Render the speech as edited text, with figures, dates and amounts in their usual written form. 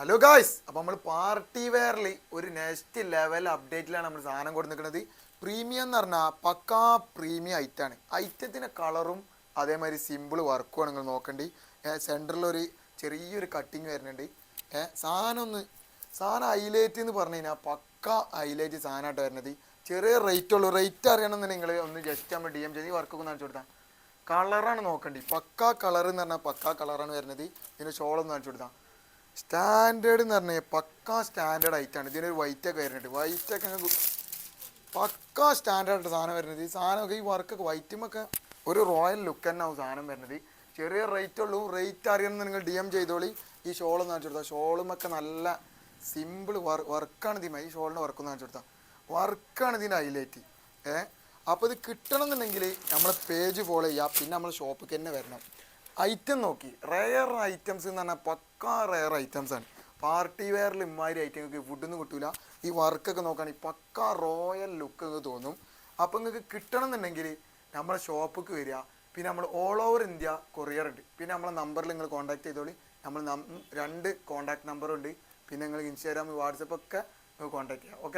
Hello guys, അപ്പോൾ നമ്മൾ party വെയറിൽ ഒരു നെക്സ്റ്റ് ലെവൽ അപ്ഡേറ്റിലാണ് നമ്മൾ സാധനം കൊടുത്തിരിക്കുന്നത്. പ്രീമിയം എന്ന് പറഞ്ഞാൽ പക്കാ പ്രീമിയം ഐറ്റാണ്. ഐറ്റത്തിൻ്റെ കളറും അതേമാതിരി സിമ്പിൾ വർക്കുമാണ് നിങ്ങൾ നോക്കേണ്ടി. സെൻറ്ററിലൊരു ചെറിയൊരു കട്ടിങ് വരുന്നുണ്ട്. സാധനം ഹൈലൈറ്റ് എന്ന് പറഞ്ഞു കഴിഞ്ഞാൽ പക്ക ഹൈലൈറ്റ് സാധനമായിട്ട് വരുന്നത്. ചെറിയ റേറ്റ് ഉള്ളൂ. റേറ്റ് അറിയണമെന്ന് ഒന്ന് ജസ്റ്റ് നമ്മൾ DM ചെയ്ത് വർക്കൊക്കെ ഒന്ന് കാണിച്ചു കൊടുത്താൽ. കളറാണ് നോക്കേണ്ടി. പക്കാ കളർ എന്ന് പറഞ്ഞാൽ പക്കാ കളറാണ് വരുന്നത്. ഇതിൻ്റെ ഷോളൊന്ന് കാണിച്ചു കൊടുത്താൽ. സ്റ്റാൻഡേർഡ് എന്ന് പറഞ്ഞാൽ പക്കാ സ്റ്റാൻഡേർഡ് ആയിട്ടാണ്. ഇതിനൊരു വൈറ്റൊക്കെ വരുന്നുണ്ട്. വൈറ്റൊക്കെ പക്കാ സ്റ്റാൻഡേർഡ് സാധനം വരുന്നത്. ഈ സാധനമൊക്കെ ഈ വർക്കൊക്കെ വൈറ്റുമൊക്കെ ഒരു റോയൽ ലുക്ക് തന്നെ ആവും സാധനം വരുന്നത്. ചെറിയ റേറ്റ് ഉള്ളൂ. റേറ്റ് അറിയണമെന്ന് നിങ്ങൾ DM ചെയ്തോളി. ഈ ഷോളൊന്ന് കാണിച്ചു കൊടുത്താൽ. ഷോളുമൊക്കെ നല്ല സിമ്പിൾ വർക്കാണ് ഇതിന്. ഈ ഷോളിൻ്റെ വർക്കൊന്ന് കാണിച്ചു കൊടുത്താൽ. വർക്കാണ് ഇതിൻ്റെ ഹൈലൈറ്റ്. അപ്പോൾ ഇത് കിട്ടണം എന്നുണ്ടെങ്കിൽ നമ്മൾ പേജ് ഫോളോ ചെയ്യുക. പിന്നെ നമ്മൾ ഷോപ്പിൽ തന്നെ വരണം. ഐറ്റം നോക്കി റെയർ ഐറ്റംസ് എന്ന് പറഞ്ഞാൽ പക്കാ റെയർ ഐറ്റംസ് ആണ്. പാർട്ടി വെയറിൽ ഇമ്മാതിരി ഐറ്റങ്ങൾക്ക് ഫുഡൊന്നും കിട്ടില്ല. ഈ വർക്കൊക്കെ നോക്കുകയാണെങ്കിൽ പക്കാ റോയൽ ലുക്ക് തോന്നും. അപ്പോൾ നിങ്ങൾക്ക് കിട്ടണം എന്നുണ്ടെങ്കിൽ നമ്മളെ ഷോപ്പിലേക്ക് വരിക. പിന്നെ നമ്മൾ ഓൾ ഓവർ ഇന്ത്യ കൊറിയർ ഉണ്ട്. പിന്നെ നമ്മളെ നമ്പറിൽ നിങ്ങൾ കോൺടാക്ട് ചെയ്തോളി. നമ്മൾ 2 കോൺടാക്ട് നമ്പറുണ്ട്. പിന്നെ നിങ്ങൾ ഇൻസ്റ്റാഗ്രാം വാട്സപ്പ് ഒക്കെ കോൺടാക്ട് ചെയ്യാം. ഓക്കെ.